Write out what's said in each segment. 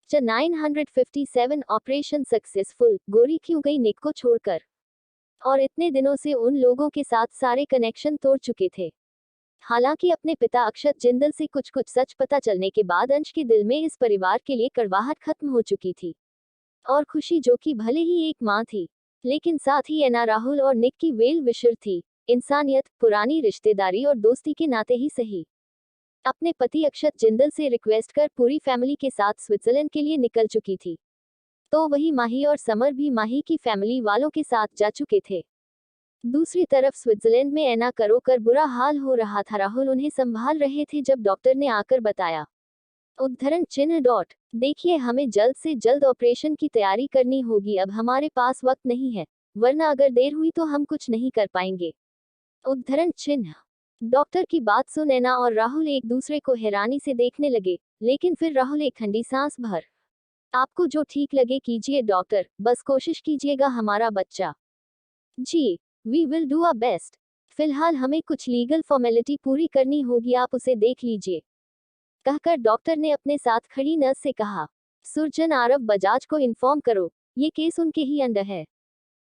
Chapter 957 operation successful. Gauri क्यों गई निक को छोड़कर? और इतने दिनों से उन लोगों के साथ सारे कनेक्शन तोड़ चुके थे। हालांकि अपने पिता अक्षत जिंदल से कुछ कुछ सच पता चलने के बाद अंश के दिल में इस परिवार के लिए कड़वाहट खत्म हो चुकी थी। और खुशी, जो कि भले ही एक माँ थी, लेकिन साथ ही एना, राहुल और निक की वेल विशर थी। इंसानियत, पुरानी रिश्तेदारी और दोस्ती के नाते ही सही, अपने पति अक्षत जिंदल से रिक्वेस्ट कर पूरी फैमिली के साथ स्विट्जरलैंड के लिए निकल चुकी थी। तो वही माही और समर भी माही की फैमिली वालों के साथ जा चुके थे। दूसरी तरफ स्विट्जरलैंड में एना करो कर बुरा हाल हो रहा था। राहुल उन्हें संभाल रहे थे जब डॉक्टर ने आकर बताया, उद्धरण चिन्ह डॉट, देखिए हमें जल्द से जल्द ऑपरेशन की तैयारी करनी होगी। अब हमारे पास वक्त नहीं है, वरना अगर देर हुई तो हम कुछ नहीं कर पाएंगे। उद्धरण चिन्ह। डॉक्टर की बात सुन एना और राहुल एक दूसरे को हैरानी से देखने लगे, लेकिन फिर राहुल एक ठंडी सांस भर, आपको जो ठीक लगे कीजिए डॉक्टर, बस कोशिश कीजिएगा हमारा बच्चा। जी, we will do our best. फिलहाल हमें कुछ लीगल फॉर्मेलिटी पूरी करनी होगी, आप उसे देख लीजिए, कहकर डॉक्टर ने अपने साथ खड़ी नर्स से कहा, सुरजन आरव बजाज को इन्फॉर्म करो, ये केस उनके ही अंडर है।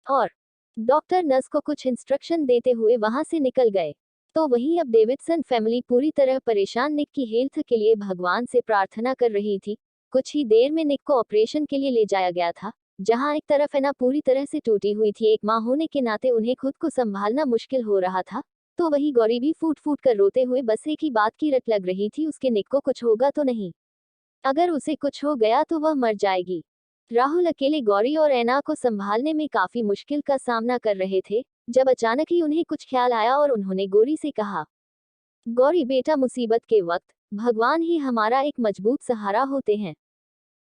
और डॉक्टर नर्स को कुछ इंस्ट्रक्शन देते हुए वहां से निकल गए। तो वहीं अब डेविडसन फैमिली पूरी तरह परेशान निक की हेल्थ के लिए भगवान से प्रार्थना कर रही थी। कुछ ही देर में निक को ऑपरेशन के लिए ले जाया गया था, जहां एक तरफ एना पूरी तरह से टूटी हुई थी। एक मां होने के नाते उन्हें खुद को संभालना मुश्किल हो रहा था, तो वही गौरी भी फूट फूट कर रोते हुए बस एक ही बात की रट लग रही थी, उसके निक को कुछ होगा तो नहीं। अगर उसे कुछ हो गया तो वह मर जाएगी। राहुल अकेले गौरी और एना को संभालने में काफी मुश्किल का सामना कर रहे थे, जब अचानक ही उन्हें कुछ ख्याल आया और उन्होंने गौरी से कहा, गौरी बेटा, मुसीबत के वक्त भगवान ही हमारा एक मजबूत सहारा होते हैं।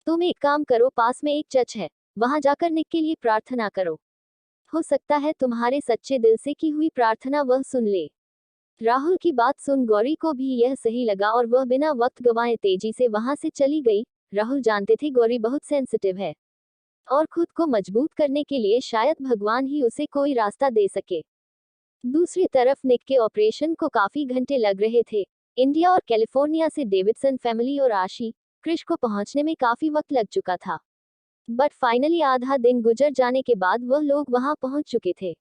तुम एक काम करो, पास में एक चर्च है, वहां जाकर निक के लिए प्रार्थना करो। हो सकता है तुम्हारे सच्चे दिल से की हुई प्रार्थना वह सुन ले। राहुल की बात सुन गौरी को भी यह सही लगा और वह बिना वक्त गंवाए तेजी से वहां से चली गई। राहुल जानते थे गौरी बहुत सेंसिटिव है और खुद को मजबूत करने के लिए शायद भगवान ही उसे कोई रास्ता दे सके। दूसरी तरफ निक के ऑपरेशन को काफी घंटे लग रहे थे। इंडिया और कैलिफोर्निया से डेविडसन फैमिली और आशी, क्रिश को पहुंचने में काफी वक्त लग चुका था, बट फाइनली आधा दिन गुजर जाने के बाद वह लोग वहां पहुंच चुके थे,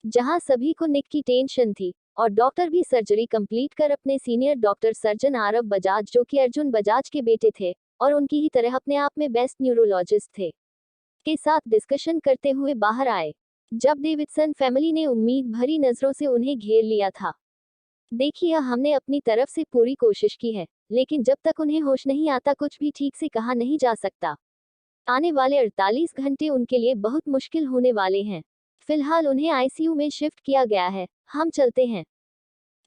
जहां सभी को निक की टेंशन थी। और डॉक्टर भी सर्जरी कंप्लीट कर अपने senior doctor surgeon Aarav Bajaj, जो कि अर्जुन बजाज के बेटे थे और उनकी ही तरह अपने आप में बेस्ट न्यूरोलॉजिस्ट थे, के साथ डिस्कशन करते हुए बाहर आए, जब डेविडसन फैमिली ने उम्मीद भरी नजरों से उन्हें घेर लिया था। देखिए, हमने अपनी तरफ से पूरी कोशिश की है, लेकिन जब तक उन्हें होश नहीं आता कुछ भी ठीक से कहा नहीं जा सकता। आने वाले 48 घंटे उनके लिए बहुत मुश्किल होने वाले हैं। फिलहाल उन्हें आईसीयू में शिफ्ट किया गया है, हम चलते हैं।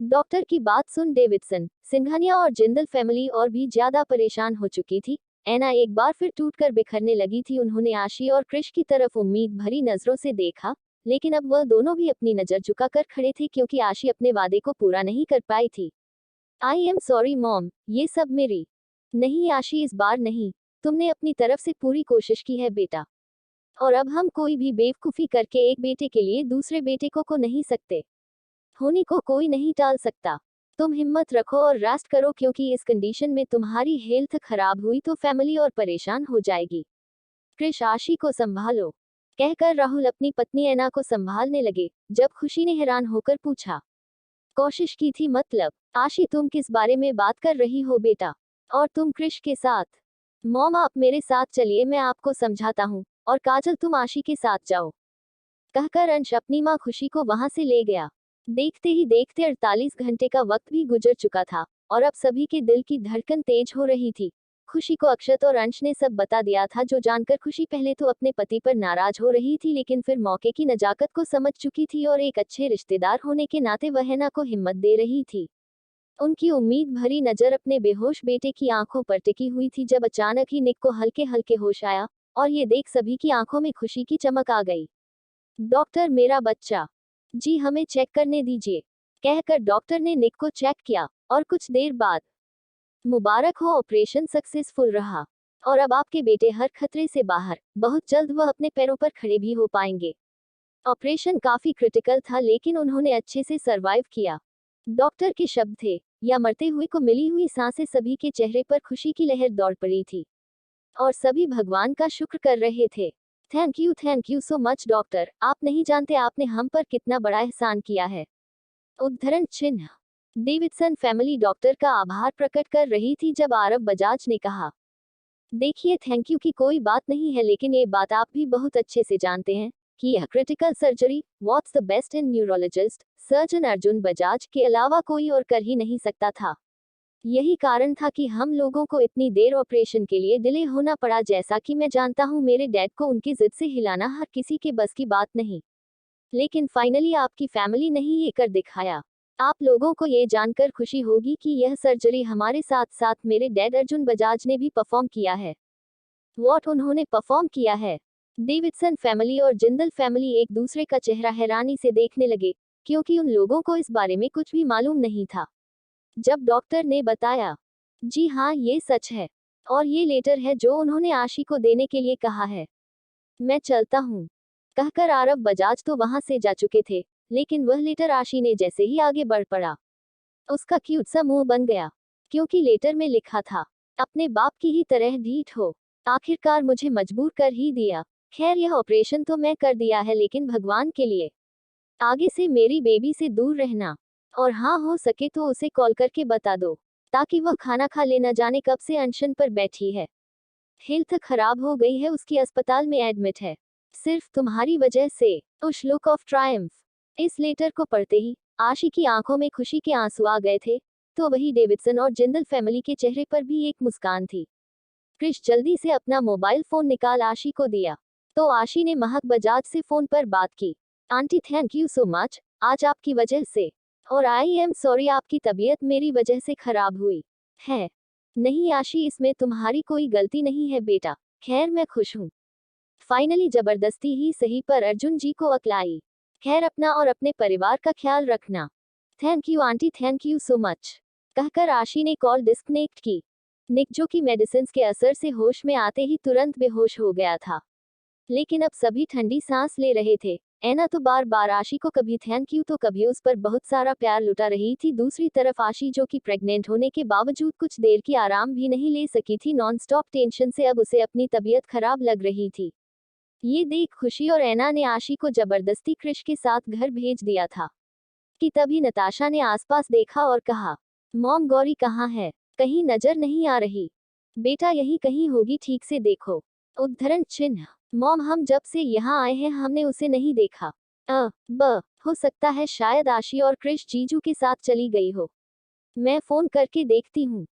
डॉक्टर की बात सुन डेविडसन, सिंघानिया और जिंदल फैमिली और भी ज्यादा परेशान हो चुकी थी। एना एक बार फिर टूटकर बिखरने लगी थी। उन्होंने आशी और क्रिश की तरफ उम्मीद भरी नजरों से देखा, लेकिन अब वह दोनों भी अपनी नजर झुकाकर खड़े थे क्योंकि आशी अपने वादे को पूरा नहीं कर पाई थी। आई एम सॉरी मॉम, ये सब मेरी नहीं आशी, इस बार नहीं। तुमने अपनी तरफ से पूरी कोशिश की है बेटा, और अब हम कोई भी बेवकूफी करके एक बेटे के लिए दूसरे बेटे को खो नहीं सकते। होने को कोई नहीं टाल सकता। तुम हिम्मत रखो और रेस्ट करो, क्योंकि इस कंडीशन में तुम्हारी हेल्थ खराब हुई तो फैमिली और परेशान हो जाएगी। क्रिश, आशी को संभालो, कहकर राहुल अपनी पत्नी एना को संभालने लगे, जब खुशी ने हैरान होकर पूछा, कोशिश की थी मतलब? आशी, तुम किस बारे में बात कर रही हो बेटा? और तुम क्रिश के साथ? मॉम, आप मेरे साथ चलिए, मैं आपको समझाता हूँ, और काजल तुम आशी के साथ जाओ, कहकर अंश अपनी माँ खुशी को वहां से ले गया। देखते ही देखते 48 घंटे का वक्त भी गुजर चुका था और अब सभी के दिल की धड़कन तेज हो रही थी। खुशी को अक्षत और अंश ने सब बता दिया था, जो जानकर खुशी पहले तो अपने पति पर नाराज हो रही थी, लेकिन फिर मौके की नजाकत को समझ चुकी थी और एक अच्छे रिश्तेदार होने के नाते वह हैना को हिम्मत दे रही थी। उनकी उम्मीद भरी नजर अपने बेहोश बेटे की आंखों पर टिकी हुई थी, जब अचानक ही निक को हल्के हल्के होश आया और ये देख सभी की आंखों में खुशी की चमक आ गई। डॉक्टर, मेरा बच्चा। जी, हमें चेक करने दीजिए, कहकर डॉक्टर ने निक को चेक किया और कुछ देर बाद, मुबारक हो, ऑपरेशन सक्सेसफुल रहा और अब आपके बेटे हर खतरे से बाहर, बहुत जल्द वह अपने पैरों पर खड़े भी हो पाएंगे। ऑपरेशन काफी क्रिटिकल था, लेकिन उन्होंने अच्छे से सरवाइव किया। डॉक्टर के शब्द थे, या मरते हुए को मिली हुई सांसें। सभी के चेहरे पर खुशी की लहर दौड़ पड़ी थी। और सभी भगवान का शुक्र कर रहे थे। Thank you so much doctor, आप नहीं जानते आपने हम पर कितना बड़ा एहसान किया है। उद्धरण चिन्ह। डेविडसन फैमिली डॉक्टर का आभार प्रकट कर रही थी जब आरव बजाज ने कहा, देखिए थैंक यू की कोई बात नहीं है, लेकिन ये बात आप भी बहुत अच्छे से जानते हैं कि यह critical surgery what's the best in neurologist surgeon Arjun Bajaj के अलावा कोई और कर ही नहीं सकता था। यही कारण था कि हम लोगों को इतनी देर ऑपरेशन के लिए डिले होना पड़ा। जैसा कि मैं जानता हूँ मेरे डैड को उनकी जिद से हिलाना हर किसी के बस की बात नहीं, लेकिन फाइनली आपकी फैमिली ने ही ये कर दिखाया। आप लोगों को ये जानकर खुशी होगी कि यह सर्जरी हमारे साथ साथ मेरे डैड अर्जुन बजाज ने भी परफॉर्म किया है। व्हाट उन्होंने परफॉर्म किया है। डेविडसन फैमिली और जिंदल फैमिली एक दूसरे का चेहरा हैरानी से देखने लगे, क्योंकि उन लोगों को इस बारे में कुछ भी मालूम नहीं था। जब डॉक्टर ने बताया, जी हाँ ये सच है, और ये लेटर है जो उन्होंने आशी को देने के लिए कहा है, मैं चलता हूँ, कहकर आरव बजाज तो वहां से जा चुके थे, लेकिन वह लेटर आशी ने जैसे ही आगे बढ़ पड़ा, उसका क्यूट सा मुंह बन गया, क्योंकि लेटर में लिखा था, अपने बाप की ही तरह ढीठ हो, आखिरकार मुझे मजबूर कर ही दिया। खैर यह ऑपरेशन तो मैं कर दिया है, लेकिन भगवान के लिए आगे से मेरी बेबी से दूर रहना, और हाँ हो सके तो उसे कॉल करके बता दो, ताकि वह खाना खा ले, न जाने कब से अनशन पर बैठी है, हेल्थ खराब हो गई है, उसकी अस्पताल में एडमिट है, सिर्फ तुम्हारी वजह से। उस लुक ऑफ ट्रायम्फ। इस लेटर को पढ़ते ही आशी की आंखों में खुशी के आंसू आ गए थे, तो वही डेविडसन और जिंदल फैमिली के चेहरे पर भी एक मुस्कान थी। क्रिश जल्दी से अपना मोबाइल फोन निकाल आशी को दिया, तो आशी ने महक बजाज से फोन पर बात की। Aunty thank you so much, आज आपकी वजह से, और आई एम सॉरी आपकी तबीयत मेरी वजह से खराब हुई है। नहीं आशी, इसमें तुम्हारी कोई गलती नहीं है बेटा, खैर मैं खुश हूँ। फाइनली जबरदस्ती ही सही पर अर्जुन जी को अकलाई। खैर अपना और अपने परिवार का ख्याल रखना। Thank you aunty, thank you so much, कहकर आशी ने कॉल डिस्कनेक्ट की। निक जो कि मेडिसिन के असर से होश में आते ही तुरंत बेहोश हो गया था, लेकिन अब सभी ठंडी सांस ले रहे थे। ऐना तो बार बार आशी को कभी थैंक यू तो कभी उस पर बहुत सारा प्यार लुटा रही थी। दूसरी तरफ आशी जो कि प्रेग्नेंट होने के बावजूद कुछ देर की आराम भी नहीं ले सकी थी, नॉनस्टॉप टेंशन से अब उसे अपनी तबीयत खराब लग रही थी। ये देख खुशी और ऐना ने आशी को जबरदस्ती क्रिश के साथ घर भेज दिया था कि तभी नताशा ने आसपास देखा और कहा, मॉम गौरी कहाँ है, कहीं नजर नहीं आ रही। बेटा यही कहीं होगी, ठीक से देखो। उद्धरण चिन्ह। मॉम हम जब से यहाँ आए हैं हमने उसे नहीं देखा। हो सकता है शायद आशी और क्रिश जीजू के साथ चली गई हो, मैं फोन करके देखती हूँ,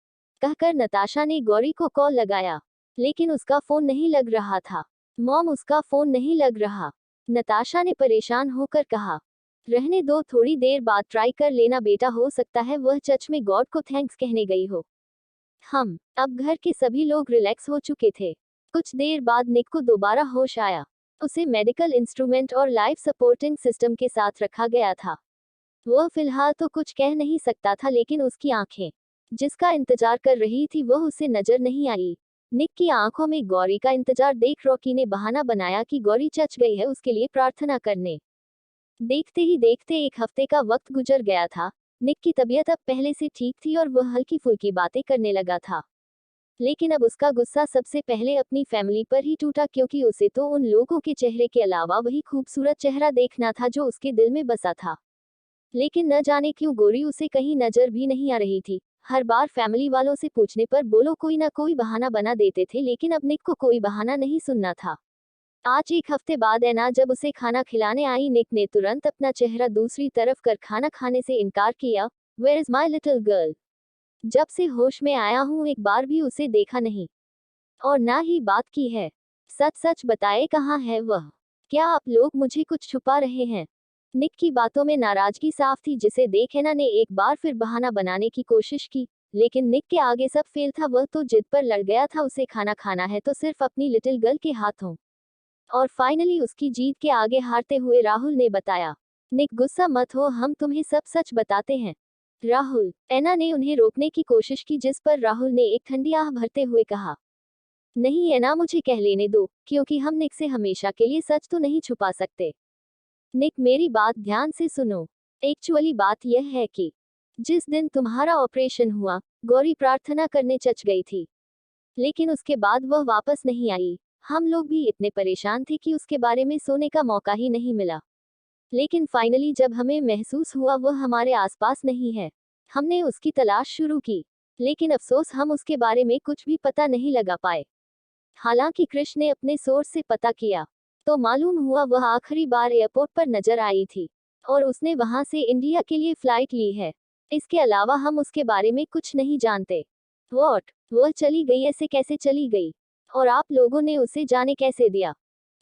कहकर नताशा ने गौरी को कॉल लगाया, लेकिन उसका फोन नहीं लग रहा था। मॉम उसका फोन नहीं लग रहा, नताशा ने परेशान होकर कहा। रहने दो, थोड़ी देर बाद ट्राई कर लेना बेटा, हो सकता है वह सच में गॉड को थैंक्स कहने गई हो। अब घर के सभी लोग रिलैक्स हो चुके थे। कुछ देर बाद निक को दोबारा होश आया। उसे मेडिकल इंस्ट्रूमेंट और लाइफ सपोर्टिंग सिस्टम के साथ रखा गया था। वह फिलहाल तो कुछ कह नहीं सकता था, लेकिन उसकी आंखें जिसका इंतजार कर रही थी वह उसे नजर नहीं आई। निक की आंखों में गौरी का इंतजार देख रॉकी ने बहाना बनाया कि गौरी चच गई है, उसके लिए प्रार्थना करने। देखते ही देखते एक हफ्ते का वक्त गुजर गया था। निक की तबीयत अब पहले से ठीक थी और वह हल्की फुल्की बातें करने लगा था, लेकिन अब उसका गुस्सा सबसे पहले अपनी फैमिली पर ही टूटा, क्योंकि उसे तो उन लोगों के चेहरे के अलावा वही खूबसूरत चेहरा देखना था जो उसके दिल में बसा था। लेकिन न जाने क्यों गौरी उसे कहीं नजर भी नहीं आ रही थी। हर बार फैमिली वालों से पूछने पर बोलो कोई ना कोई बहाना बना देते थे, लेकिन अब निक को कोई बहाना नहीं सुनना था। आज एक हफ्ते बाद ऐना जब उसे खाना खिलाने आई, निक ने तुरंत अपना चेहरा दूसरी तरफ कर खाना खाने से इनकार किया। Where is my little girl? जब से होश में आया हूँ एक बार भी उसे देखा नहीं, और ना ही बात की है। सच सच बताए कहाँ है वह? क्या आप लोग मुझे कुछ छुपा रहे हैं? निक की बातों में नाराजगी साफ थी, जिसे देख ऐना ने एक बार फिर बहाना बनाने की कोशिश की, लेकिन निक के आगे सब फेल था। वह तो जिद पर लड़ गया था, उसे खाना खाना है तो सिर्फ अपनी लिटिल गर्ल के हाथों। और फाइनली उसकी जीत के आगे हारते हुए राहुल ने बताया, निक गुस्सा मत हो, हम तुम्हें सब सच बताते हैं। राहुल। ऐना ने उन्हें रोकने की कोशिश की, जिस पर राहुल ने एक ठंडी आह भरते हुए कहा, नहीं ऐना मुझे कह लेने दो, क्योंकि हम निक से हमेशा के लिए सच तो नहीं छुपा सकते। निक मेरी बात ध्यान से सुनो। एक्चुअली बात यह है कि जिस दिन तुम्हारा ऑपरेशन हुआ गौरी प्रार्थना करने चच गई थी, लेकिन उसके बाद वह वापस नहीं आई। हम लोग भी इतने परेशान थे कि उसके बारे में सोने का मौका ही नहीं मिला। लेकिन फाइनली जब हमें महसूस हुआ वह हमारे आसपास नहीं है, हमने उसकी तलाश शुरू की। लेकिन अफसोस हम उसके बारे में कुछ भी पता नहीं लगा पाए। हालांकि कृष ने अपने सोर्स से पता किया, तो मालूम हुआ वह आखिरी बार एयरपोर्ट पर नजर आई थी और उसने वहां से इंडिया के लिए फ्लाइट ली है। इसके अलावा हम उसके बारे में कुछ नहीं जानते। वॉट, वह चली गई? ऐसे कैसे चली गई? और आप लोगों ने उसे जाने कैसे दिया?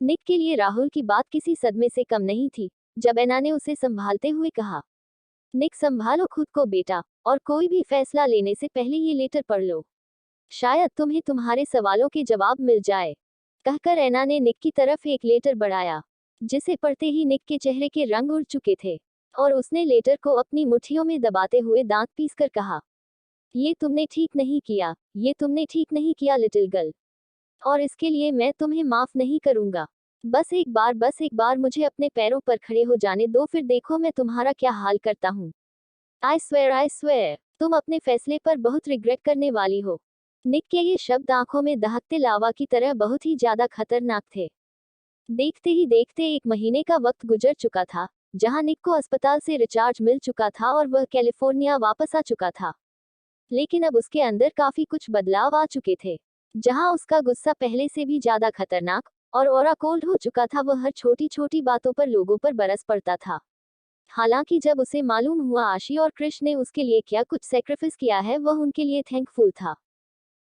निक के लिए राहुल की बात किसी सदमे से कम नहीं थी जब एना ने उसे संभालते हुए कहा, निक संभालो खुद को बेटा, और कोई भी फैसला लेने से पहले ये लेटर पढ़ लो। शायद तुम्हें तुम्हारे सवालों के जवाब मिल जाए। कहकर एना ने निक की तरफ एक लेटर बढ़ाया, जिसे पढ़ते ही निक के चेहरे के रंग उड़ चुके थे और उसने लेटर को अपनी मुट्ठियों में दबाते हुए दांत पीसकर कहा, ये तुमने ठीक नहीं किया, ये तुमने ठीक नहीं किया लिटिल गर्ल, और इसके लिए मैं तुम्हें माफ नहीं करूंगा। बस एक बार मुझे अपने पैरों पर खड़े हो जाने दो, फिर देखो मैं तुम्हारा क्या हाल करता हूँ। आई स्वेयर, तुम अपने फैसले पर बहुत रिग्रेट करने वाली हो। निक के ये शब्द आंखों में दहकते लावा की तरह बहुत ही ज्यादा खतरनाक थे। देखते ही देखते 1 महीने का वक्त गुजर चुका था, जहां निक को अस्पताल से रिचार्ज मिल चुका था और वह कैलिफोर्निया वापस आ चुका था। लेकिन अब उसके अंदर काफी कुछ बदलाव आ चुके थे। जहां उसका गुस्सा पहले से भी ज्यादा खतरनाक और ऑरा कोल्ड हो चुका था, वह हर छोटी छोटी बातों पर लोगों पर बरस पड़ता था। हालांकि जब उसे मालूम हुआ आशी और कृष ने उसके लिए क्या कुछ सेक्रीफाइस किया है, वह उनके लिए थैंकफुल था।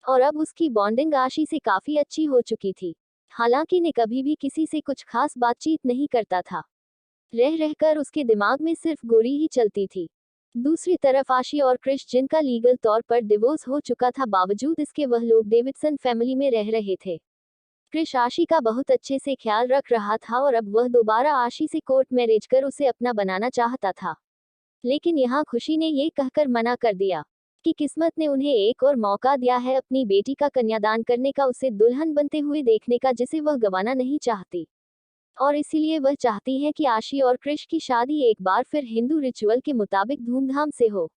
और अब उसकी बॉन्डिंग आशी से काफी अच्छी हो चुकी थी। हालांकि ने कभी भी किसी से कुछ खास बातचीत नहीं करता था। रह रहकर उसके दिमाग में सिर्फ गोरी ही चलती थी। दूसरी तरफ आशी और कृष, जिनका लीगल तौर पर डिवोर्स हो चुका था, बावजूद इसके वह लोग डेविडसन फैमिली में रह रहे थे। कृष आशी का बहुत अच्छे से ख्याल रख रहा था और अब वह दोबारा आशी से कोर्ट मैरिज कर उसे अपना बनाना चाहता था। लेकिन यहाँ खुशी ने ये कहकर मना कर दिया कि किस्मत ने उन्हें एक और मौका दिया है अपनी बेटी का कन्यादान करने का, उसे दुल्हन बनते हुए देखने का, जिसे वह गंवाना नहीं चाहती। और इसीलिए वह चाहती है कि आशी और कृष की शादी एक बार फिर हिंदू रिचुअल के मुताबिक धूमधाम से हो।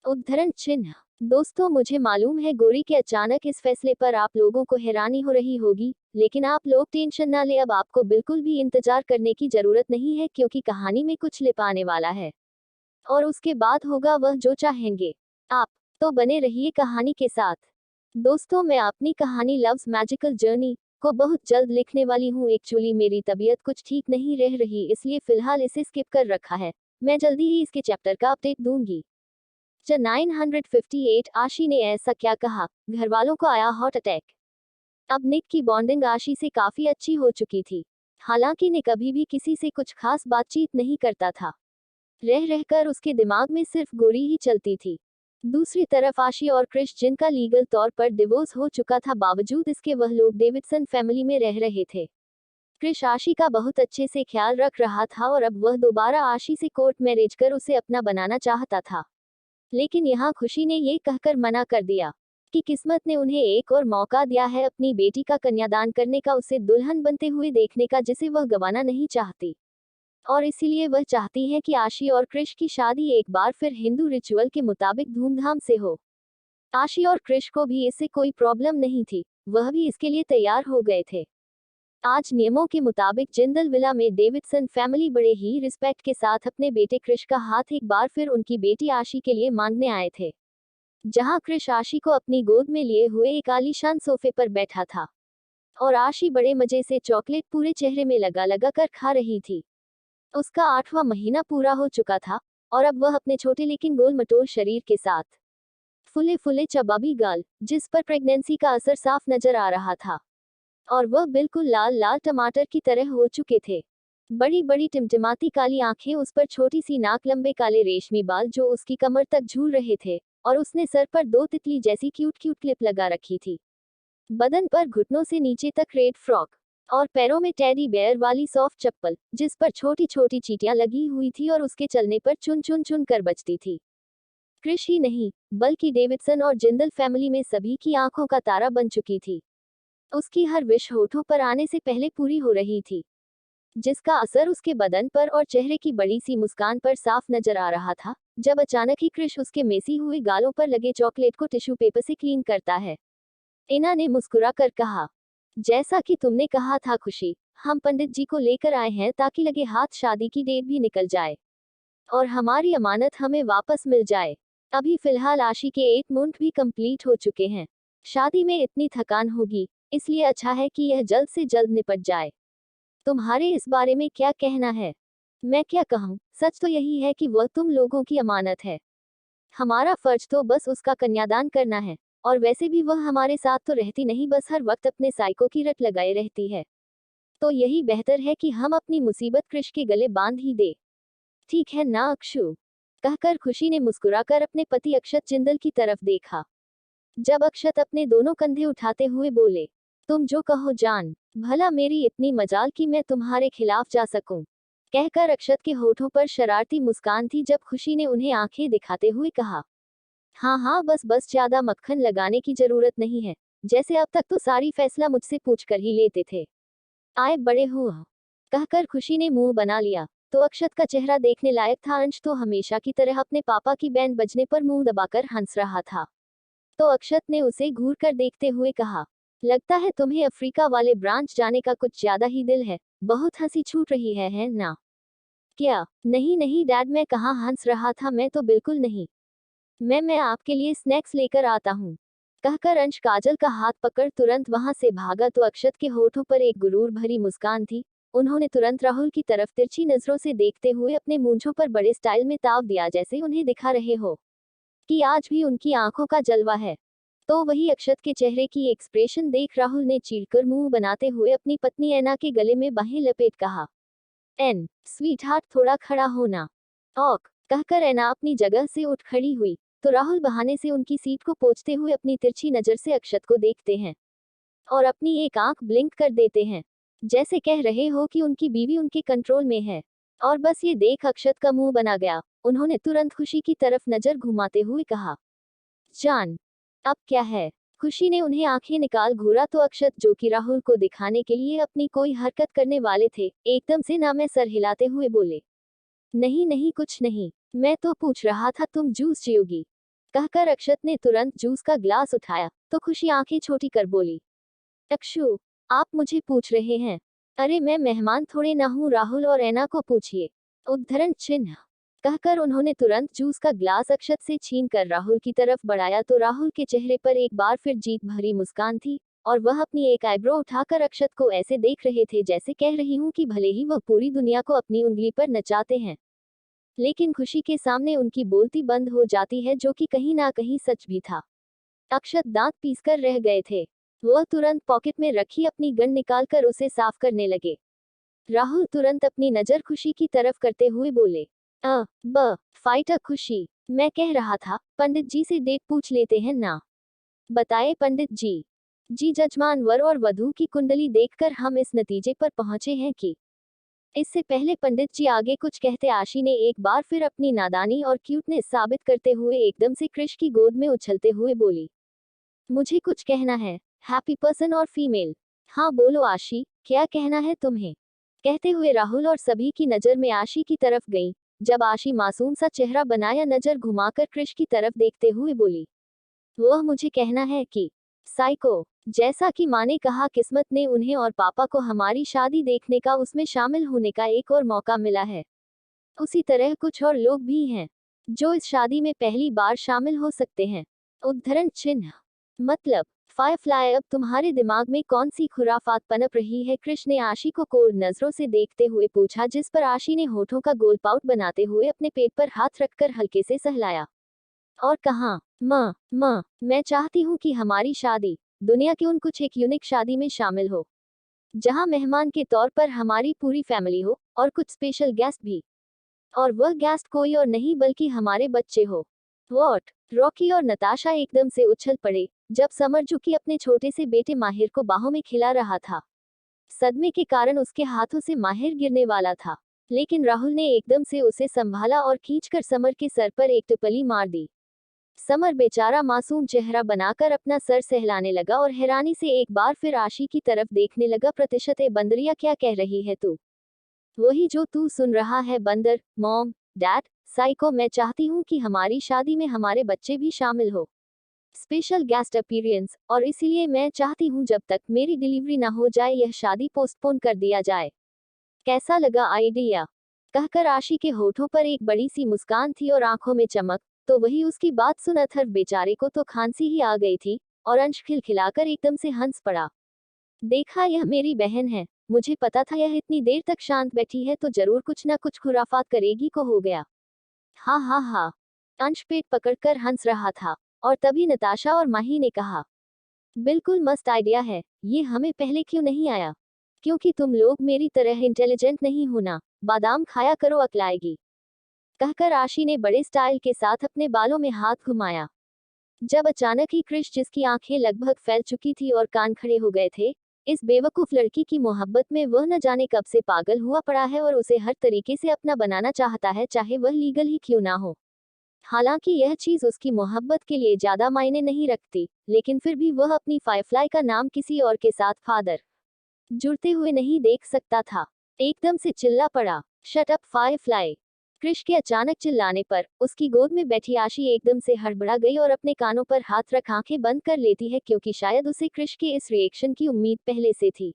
उद्धरण चिन्ह। दोस्तों, मुझे मालूम है गौरी के अचानक इस फैसले पर आप लोगों को हैरानी हो रही होगी, लेकिन आप लोग टेंशन ना ले, अब आपको बिल्कुल भी इंतजार करने की जरूरत नहीं है, क्योंकि कहानी में कुछ लिप आने वाला है और उसके बाद होगा वह जो चाहेंगे आप। तो बने रहिए कहानी के साथ। दोस्तों, मैं अपनी कहानी लव्स मैजिकल जर्नी को बहुत जल्द लिखने वाली हूँ। एक्चुअली मेरी तबीयत कुछ ठीक नहीं रह रही, इसलिए फिलहाल इसे स्किप कर रखा है। मैं जल्दी ही इसके चैप्टर का अपडेट दूंगी। 958 आशी ने ऐसा क्या कहा, घर वालों को आया हार्ट अटैक। अब निक की बॉन्डिंग आशी से काफी अच्छी हो चुकी थी। हालांकि निक कभी भी किसी से कुछ खास बातचीत नहीं करता था। रह रहकर उसके दिमाग में सिर्फ गोरी ही चलती थी। दूसरी तरफ आशी और कृष, जिनका लीगल तौर पर डिवोर्स हो चुका था, बावजूद इसके वह लोग डेविडसन फैमिली में रह रहे थे। कृष आशी का बहुत अच्छे से ख्याल रख रहा था और अब वह दोबारा आशी से कोर्ट मैरिज कर उसे अपना बनाना चाहता था। लेकिन यहाँ खुशी ने ये कहकर मना कर दिया कि किस्मत ने उन्हें एक और मौका दिया है अपनी बेटी का कन्यादान करने का, उसे दुल्हन बनते हुए देखने का, जिसे वह गंवाना नहीं चाहती। और इसीलिए वह चाहती है कि आशी और कृष की शादी एक बार फिर हिंदू रिचुअल के मुताबिक धूमधाम से हो। आशी और कृष को भी इससे कोई प्रॉब्लम नहीं थी, वह भी इसके लिए तैयार हो गए थे। आज नियमों के मुताबिक जिंदल विला में डेविडसन फैमिली बड़े ही रिस्पेक्ट के साथ अपने बेटे कृष का हाथ एक बार फिर उनकी बेटी आशी के लिए मांगने आए थे। जहां कृष आशी को अपनी गोद में लिए हुए एक आलीशान सोफे पर बैठा था और आशी बड़े मजे से चॉकलेट पूरे चेहरे में लगा लगा कर खा रही थी। उसका 8वां महीना पूरा हो चुका था और अब वह अपने छोटे लेकिन गोल मटोल शरीर के साथ फुले फुले चबाबी गाल, जिस पर प्रेगनेंसी का असर साफ नजर आ रहा था, और वह बिल्कुल लाल लाल टमाटर की तरह हो चुके थे। बड़ी बड़ी टिमटिमाती काली आंखें, उस पर छोटी सी नाक, लंबे काले रेशमी बाल जो उसकी कमर तक झूल रहे थे, और उसने सर पर 2 तितली जैसी क्यूट क्यूट क्लिप लगा रखी थी। बदन पर घुटनों से नीचे तक रेड फ्रॉक और पैरों में टेडी बेयर वाली सॉफ्ट चप्पल, जिस पर छोटी छोटी चींटियां लगी हुई थी और उसके चलने पर चुन चुन चुन कर बजती थी। कृष ही नहीं, बल्कि डेविडसन और जिंदल फैमिली में सभी की आंखों का तारा बन चुकी थी। उसकी हर विश होठों पर आने से पहले पूरी हो रही थी, जिसका असर उसके बदन पर और चेहरे की बड़ी सी मुस्कान पर साफ नजर आ रहा था, जब अचानक ही कृष उसके मेसी हुए गालों पर लगे चॉकलेट को टिश्यू पेपर से क्लीन करता है। एना ने मुस्कुराकर कहा, जैसा कि तुमने कहा था खुशी, हम पंडित जी को लेकर आए हैं ताकि लगे हाथ शादी की डेट भी निकल जाए और हमारी अमानत हमें वापस मिल जाए। अभी फिलहाल आशी के 8 मंथ भी कंप्लीट हो चुके हैं। शादी में इतनी थकान होगी, इसलिए अच्छा है कि यह जल्द से जल्द निपट जाए। तुम्हारे इस बारे में क्या कहना है? मैं क्या कहूँ, सच तो यही है कि वह तुम लोगों की अमानत है। हमारा फर्ज तो बस उसका कन्यादान करना है, और वैसे भी वह हमारे साथ तो रहती नहीं, बस हर वक्त अपने साइको की रट लगाए रहती है। तो यही बेहतर है कि हम अपनी मुसीबत कृष के गले बांध ही दे। ठीक है ना अक्षु? कहकर खुशी ने मुस्कुराकर अपने पति अक्षत जिंदल की तरफ देखा। जब अक्षत अपने दोनों कंधे उठाते हुए बोले, तुम जो कहो जान, भला मेरी इतनी मजाल कि मैं तुम्हारे खिलाफ जा सकूं। कहकर अक्षत के होठों पर शरारती मुस्कान थी जब खुशी ने उन्हें आंखें दिखाते हुए कहा, हाँ हाँ बस बस ज्यादा मक्खन लगाने की जरूरत नहीं है, जैसे अब तक तो सारी फैसला मुझसे पूछकर ही लेते थे। आए बड़े हो। कहकर खुशी ने मुंह बना लिया। तो अक्षत का चेहरा देखने लायक था। अंश तो हमेशा की तरह अपने पापा की बैंड बजने पर मुंह दबाकर हंस रहा था। तो अक्षत ने उसे घूर कर देखते हुए कहा, लगता है तुम्हें अफ्रीका वाले ब्रांच जाने का कुछ ज्यादा ही दिल है, बहुत हंसी छूट रही है ना? क्या? नहीं नहीं डैड, मैं कहाँ हंस रहा था, मैं तो बिल्कुल नहीं। मैं आपके लिए स्नैक्स लेकर आता हूँ। कहकर अंश काजल का हाथ पकड़ तुरंत वहां से भागा। तो अक्षत के होठों पर एक गुरूर भरी मुस्कान थी। उन्होंने तुरंत राहुल की तरफ तिरछी नजरों से देखते हुए अपने मूंछों पर बड़े स्टाइल में ताव दिया, जैसे उन्हें दिखा रहे हो कि आज भी उनकी आंखों का जलवा है। तो वही अक्षत के चेहरे की एक्सप्रेशन देख राहुल ने चीरकर मुंह बनाते हुए अपनी पत्नी ऐना के गले में बाहें लपेट कहा, एन स्वीट हार्ट थोड़ा खड़ा होना। ऑक कहकर ऐना अपनी जगह से उठ खड़ी हुई। तो राहुल बहाने से उनकी सीट को पोंछते हुए अपनी तिरछी नजर से अक्षत को देखते हैं और अपनी एक आंख ब्लिंक कर देते हैं, जैसे कह रहे हो कि उनकी बीवी उनके कंट्रोल में है। और बस ये देख अक्षत का मुंह बना गया। उन्होंने तुरंत खुशी की तरफ नजर घुमाते हुए कहा, जान अब क्या है? खुशी ने उन्हें आंखें निकाल घूरा। तो अक्षत, जो कि राहुल को दिखाने के लिए अपनी कोई हरकत करने वाले थे, एकदम से ना में सर हिलाते हुए बोले, नहीं नहीं कुछ नहीं, मैं तो पूछ रहा था तुम जूस जियोगी। कहकर अक्षत ने तुरंत जूस का ग्लास उठाया। तो खुशी आंखें छोटी कर बोली, अक्षु आप मुझे पूछ रहे हैं? अरे मैं मेहमान थोड़े ना हूँ, राहुल और ऐना को पूछिए। उद्धरण चिन्ह कहकर उन्होंने तुरंत जूस का ग्लास अक्षत से छीन कर राहुल की तरफ बढ़ाया। तो राहुल के चेहरे पर एक बार फिर जीत भरी मुस्कान थी और वह अपनी एक आईब्रो उठाकर अक्षत को ऐसे देख रहे थे जैसे कह रही हूँ कि भले ही वह पूरी दुनिया को अपनी उंगली पर नचाते हैं, लेकिन खुशी के सामने उनकी बोलती बंद हो जाती है, जो कि कहीं ना कहीं सच भी था। अक्षत दांत पीसकर रह गए थे। वह तुरंत पॉकेट में रखी अपनी गन निकालकर उसे साफ करने लगे। राहुल तुरंत अपनी नजर खुशी की तरफ करते हुए बोले, ब फाइटर खुशी, मैं कह रहा था पंडित जी से डेट पूछ लेते हैं ना? बताए पंडित जी। जी जजमान, वर और वधू की कुंडली देखकर हम इस नतीजे पर पहुंचे हैं कि इससे पहले पंडित जी आगे कुछ कहते, आशी ने एक बार फिर अपनी नादानी और क्यूटनेस साबित करते हुए एकदम से कृष की गोद में उछलते हुए बोली, मुझे कुछ कहना है, हैप्पी पर्सन और फीमेल। हाँ बोलो आशी, क्या कहना है तुम्हें? कहते हुए राहुल और सभी की नजर में आशी की तरफ गई। जब आशी मासूम सा चेहरा बनाया नजर घुमाकर कृष की तरफ देखते हुए बोली, वह मुझे कहना है कि साइको, जैसा कि माँ ने कहा, किस्मत ने उन्हें और पापा को हमारी शादी देखने का, उसमें शामिल होने का एक और मौका मिला है। उसी तरह कुछ और लोग भी हैं जो इस शादी में पहली बार शामिल हो सकते हैं। उद्धरण चिन्ह मतलब फायरफ्लाई, अब तुम्हारे दिमाग में कौन सी खुराफात पनप रही है? कृष्ण ने आशी को कोर नजरों से देखते हुए पूछा, जिस पर आशी ने होठों का गोल पाउट बनाते हुए अपने पेट पर हाथ रखकर हल्के से सहलाया और कहा, मैं चाहती हूँ कि हमारी शादी दुनिया की उन कुछ एक यूनिक शादी में शामिल हो, जहाँ मेहमान के तौर पर हमारी पूरी फैमिली हो और कुछ स्पेशल गेस्ट भी। और वह गेस्ट कोई और नहीं बल्कि हमारे बच्चे हो। वॉट? रॉकी और नताशा एकदम से उछल पड़े जब समर, जो कि अपने छोटे से बेटे माहिर को बाहों में खिला रहा था, सदमे के कारण उसके हाथों से माहिर गिरने वाला था, लेकिन राहुल ने एकदम से उसे संभाला और खींचकर समर के सर पर एक टिप्पली मार दी। समर बेचारा मासूम चेहरा बनाकर अपना सर सहलाने लगा और हैरानी से एक बार फिर आशी की तरफ देखने लगा। प्रतिशत ए बंदरिया, क्या कह रही है तू? वही जो तू सुन रहा है बंदर, मॉम, डैड, साइको, मैं चाहती हूँ कि हमारी शादी में हमारे बच्चे भी शामिल हो। स्पेशल गेस्ट अपीयरेंस, और इसीलिए मैं चाहती हूँ जब तक मेरी डिलीवरी ना हो जाए यह शादी पोस्टपोन कर दिया जाए। कैसा लगा आइडिया? कहकर आशी के होठों पर एक बड़ी सी मुस्कान थी और आंखों में चमक। तो वही उसकी बात सुन अथर्व बेचारे को तो खांसी ही आ गई थी, और अंश खिलखिलाकर एकदम से हंस पड़ा। देखा, यह मेरी बहन है, मुझे पता था यह इतनी देर तक शांत बैठी है तो जरूर कुछ ना कुछ खुराफात करेगी को हो गया। हाँ हाँ हाँ। अंश पेट पकड़कर हंस रहा था, और तभी नताशा और माही ने कहा, बिल्कुल मस्त आइडिया है, ये हमें पहले क्यों नहीं आया? क्योंकि तुम लोग मेरी तरह इंटेलिजेंट नहीं हो ना, बादाम खाया करो अक्ल आएगी। कहकर आशी ने बड़े स्टाइल के साथ अपने बालों में हाथ घुमाया। जब अचानक ही क्रिश, जिसकी आंखें लगभग फैल चुकी थी और कान खड़े हो गए थे, इस बेवकूफ लड़की की मोहब्बत में वह न जाने कब से पागल हुआ पड़ा है और उसे हर तरीके से अपना बनाना चाहता है, चाहे वह लीगल ही क्यों ना हो। हालांकि यह चीज उसकी मोहब्बत के लिए ज्यादा मायने नहीं रखती, लेकिन फिर भी वह अपनी फायरफ्लाई का नाम किसी और के साथ फादर जुड़ते हुए नहीं देख सकता था। एकदम से चिल्ला पड़ा, शट अप फायरफ्लाई। क्रिश के अचानक चिल्लाने पर उसकी गोद में बैठी आशी एकदम से हड़बड़ा गई और अपने कानों पर हाथ रख आंखें बंद कर लेती है, क्योंकि शायद उसे क्रिश के इस रिएक्शन की उम्मीद पहले से थी।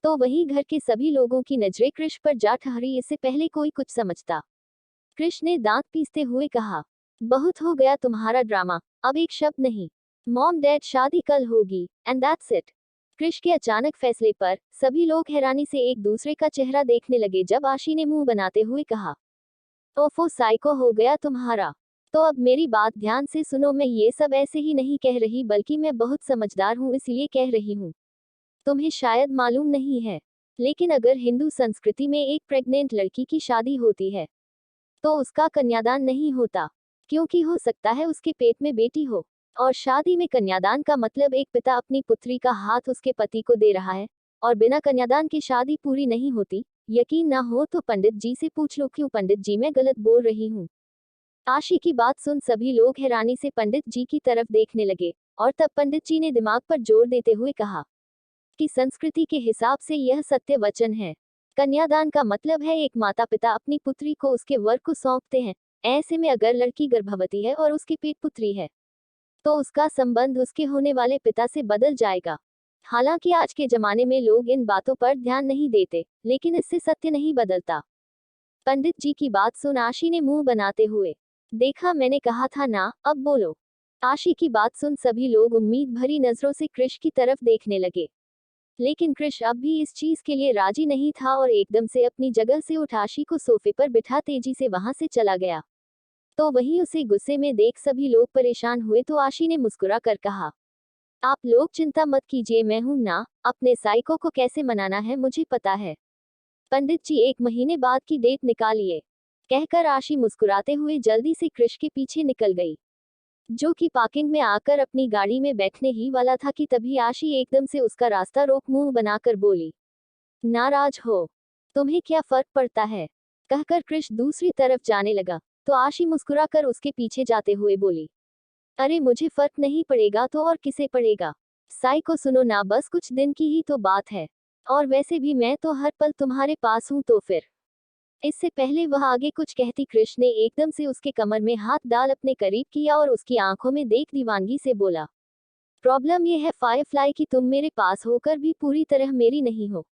तो वहीं घर के सभी लोगों की नजरें क्रिश पर जा ठहरी, इससे पहले कोई कुछ समझता। क्रिश ने दांत पीसते हुए कहा, बहुत हो गया तुम्हारा ड्रामा, अब एक शब्द नहीं। मॉम डैड, शादी कल होगी, एंड दैट्स इट। क्रिश के अचानक फैसले पर सभी लोग हैरानी से एक दूसरे का चेहरा देखने लगे, जब आशी ने मुंह बनाते हुए कहा, ओफो साइको हो गया तुम्हारा। तो अब मेरी बात ध्यान से सुनो, मैं ये सब ऐसे ही नहीं कह रही, बल्कि मैं बहुत समझदार हूँ इसलिए कह रही हूँ। तुम्हें शायद मालूम नहीं है, लेकिन अगर हिंदू संस्कृति में एक प्रेग्नेंट लड़की की शादी होती है तो उसका कन्यादान नहीं होता, क्योंकि हो सकता है उसके पेट में बेटी हो। और शादी में कन्यादान का मतलब एक पिता अपनी पुत्री का हाथ उसके पति को दे रहा है, और बिना कन्यादान की शादी पूरी नहीं होती। यकीन ना हो तो पंडित जी से पूछ लो। क्यों पंडित जी, मैं गलत बोल रही हूँ? आशी की बात सुन सभी लोग हैरानी से पंडित जी की तरफ देखने लगे, और तब पंडित जी ने दिमाग पर जोर देते हुए कहा कि संस्कृति के हिसाब से यह सत्य वचन है। कन्यादान का मतलब है एक माता पिता अपनी पुत्री को उसके वर को सौंपते हैं। ऐसे में अगर लड़की गर्भवती है और उसके पेट पुत्री है तो उसका संबंध उसके होने वाले पिता से बदल जाएगा। हालांकि आज के जमाने में लोग इन बातों पर ध्यान नहीं देते, लेकिन इससे सत्य नहीं बदलता। पंडित जी की बात सुन आशी ने मुंह बनाते हुए, देखा, मैंने कहा था ना, अब बोलो। आशी की बात सुन सभी लोग उम्मीद भरी नजरों से क्रिश की तरफ देखने लगे, लेकिन क्रिश अब भी इस चीज के लिए राजी नहीं था और एकदम से अपनी जगह से उठ आशी को सोफे पर बिठा तेजी से वहां से चला गया। तो वहीं उसे गुस्से में देख सभी लोग परेशान हुए, तो आशी ने मुस्कुरा कर कहा, आप लोग चिंता मत कीजिए, मैं हूं ना, अपने साइको को कैसे मनाना है मुझे पता है। पंडित जी 1 महीने बाद की डेट निकालिए। कहकर आशी मुस्कुराते हुए जल्दी से क्रिश के पीछे निकल गई, जो कि पार्किंग में आकर अपनी गाड़ी में बैठने ही वाला था कि तभी आशी एकदम से उसका रास्ता रोक मुंह बनाकर बोली, नाराज हो? तुम्हें क्या फर्क पड़ता है? कहकर क्रिश दूसरी तरफ जाने लगा, तो आशी मुस्कुराकर उसके पीछे जाते हुए बोली, अरे मुझे फर्क नहीं पड़ेगा तो और किसे पड़ेगा? साई को सुनो ना, बस कुछ दिन की ही तो बात है, और वैसे भी मैं तो हर पल तुम्हारे पास हूं, तो फिर। इससे पहले वह आगे कुछ कहती, कृष्ण ने एकदम से उसके कमर में हाथ डाल अपने करीब किया और उसकी आंखों में देख दीवानगी से बोला, प्रॉब्लम यह है फायरफ्लाई कि तुम मेरे पास होकर भी पूरी तरह मेरी नहीं हो।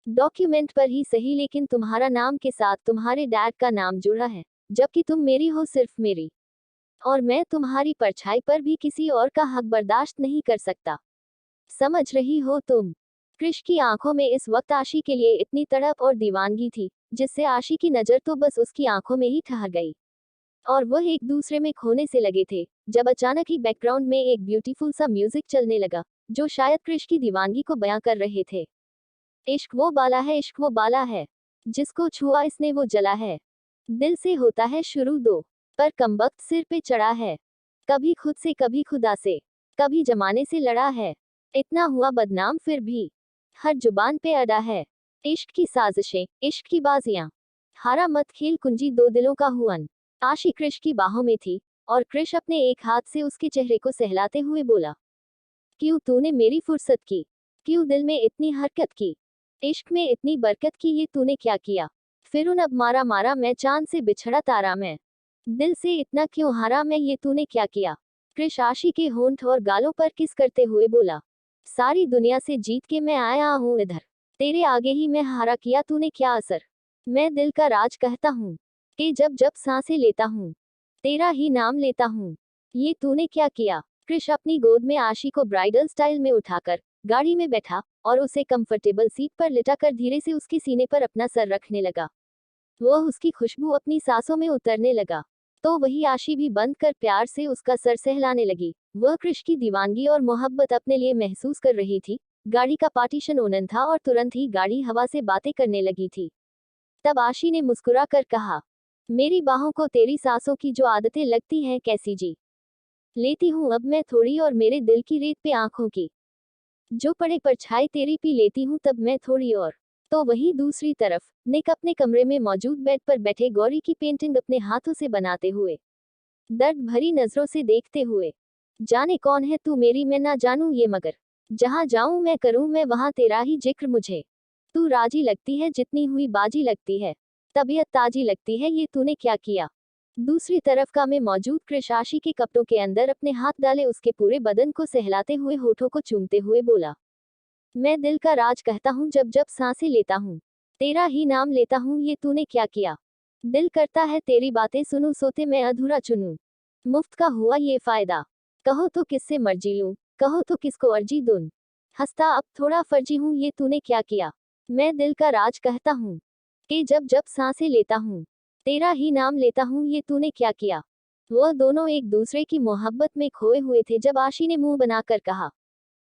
डॉक्यूमेंट पर ही सही, लेकिन तुम्हारा नाम के साथ तुम्हारे डैड का नाम जुड़ा है, जबकि तुम मेरी हो, सिर्फ मेरी। और मैं तुम्हारी परछाई पर भी किसी और का हक बर्दाश्त नहीं कर सकता। समझ रही हो तुम? कृष की आंखों में इस वक्त आशी के लिए इतनी तड़प और दीवानगी थी, जिससे आशी की नजर तो बस उसकी आंखों में ही ठहर गई, और वह एक दूसरे में खोने से लगे थे, जब अचानक ही बैकग्राउंड में एक ब्यूटीफुल सा म्यूजिक चलने लगा, जो शायद कृष की दीवानगी को बयां कर रहे थे। इश्क वो बाला है, इश्क वो बाला है, जिसको छुआ इसने वो जला है, दिल से होता है शुरू दो, पर कमबख्त सिर पे चढ़ा है, कभी खुद से कभी खुदा से, कभी जमाने से लड़ा है, इतना हुआ बदनाम फिर भी हर जुबान पे अड़ा है। इश्क की साजिशें, इश्क की बाजियां, हारा मत खेल कुंजी दो दिलों का हुअन। आशी कृष की बाहों में थी, और कृष अपने एक हाथ से उसके चेहरे को सहलाते हुए बोला, क्यों तूने मेरी फुर्सत की? क्यों दिल में इतनी हरकत की? इश्क में इतनी बरकत की, ये तूने क्या किया? फिर उन अब मारा मारा मैं, चांद से बिछड़ा तारा मैं, दिल से इतना क्यों हारा मैं, ये तूने क्या किया? क्रिश आशी के होंठ और गालों पर किस करते हुए बोला, सारी दुनिया से जीत के मैं आया हूँ इधर, तेरे आगे ही मैं हारा, किया तूने क्या असर। मैं दिल का राज कहता हूँ कि जब जब सांसें लेता हूँ तेरा ही नाम लेता हूँ, ये तूने क्या किया। क्रिश अपनी गोद में आशी को ब्राइडल स्टाइल में उठाकर गाड़ी में बैठा और उसे कंफर्टेबल सीट पर लिटाकर धीरे से उसके सीने पर अपना सर रखने लगा। वह उसकी खुशबू अपनी सांसों में उतरने लगा तो वही आशी भी बंद कर प्यार से उसका सर सहलाने लगी। वह क्रिश की दीवानगी और मोहब्बत अपने लिए महसूस कर रही थी। गाड़ी का पार्टीशन ओपन था और तुरंत ही गाड़ी हवा से बातें करने लगी थी। तब आशी ने मुस्कुरा कर कहा, मेरी बाहों को तेरी सांसों की जो आदतें लगती हैं कैसी जी लेती हूँ अब मैं थोड़ी, और मेरे दिल की रेत पे आंखों की जो पड़े परछाई तेरी पी लेती हूँ तब मैं थोड़ी। और तो वहीं दूसरी तरफ निक अपने कमरे में मौजूद बेड पर बैठे गौरी की पेंटिंग अपने हाथों से बनाते हुए दर्द भरी नजरों से देखते हुए, जाने कौन है तू मेरी मैं ना जानूं ये, मगर जहां जाऊं मैं करूं मैं वहां तेरा ही जिक्र, मुझे तू राजी लगती है जितनी हुई बाजी लगती है, तबीयत ताजी लगती है, ये तूने क्या किया। दूसरी तरफ का में मौजूद क्रिश आशी के कपड़ों के अंदर अपने हाथ डाले उसके पूरे बदन को सहलाते हुए होठों को चूमते हुए बोला, मैं दिल का राज कहता हूँ जब जब सांसें लेता हूँ तेरा ही नाम लेता हूँ, ये तूने क्या किया। दिल करता है तेरी बातें सुनूं सोते मैं अधूरा चुनूं, मुफ्त का हुआ ये फायदा, कहो तो किससे मर्जी लूं, कहो तो किसको अर्जी दूं, हंसता अब थोड़ा फर्जी हूँ, ये तूने क्या किया। मैं दिल का राज कहता हूँ कि जब जब सांसें लेता हूँ तेरा ही नाम लेता हूँ, ये तूने क्या किया। वह दोनों एक दूसरे की मोहब्बत में खोए हुए थे जब आशी ने मुंह बनाकर कहा,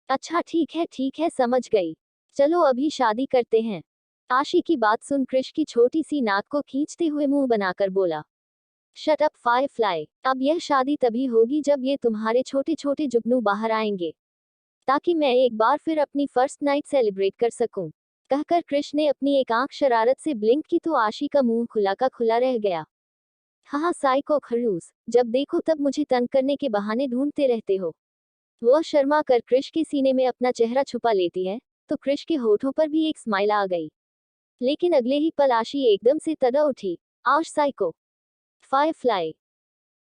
अच्छा ठीक है समझ गई, चलो अभी शादी करते हैं। आशी की बात सुन क्रिश की छोटी सी नाक को खींचते हुए मुंह बनाकर बोला, शट अप फायरफ्लाई, अब यह शादी तभी होगी जब ये तुम्हारे छोटे छोटे जुगनू बाहर आएंगे, ताकि मैं एक बार फिर अपनी फर्स्ट नाइट सेलिब्रेट कर सकूं। कहकर क्रिश ने अपनी एक आंख शरारत से ब्लिंक की तो आशी का मुंह खुला का खुला रह गया। हाँ साइको खड़ूस, जब देखो तब मुझे तंग करने के बहाने ढूंढते रहते हो। वह शर्मा कर क्रिश के सीने में अपना चेहरा छुपा लेती है तो क्रिश के होठों पर भी एक स्माइल आ गई। लेकिन अगले ही पल आशी एकदम से तदा उठी, आश साइको फायरफ्लाई।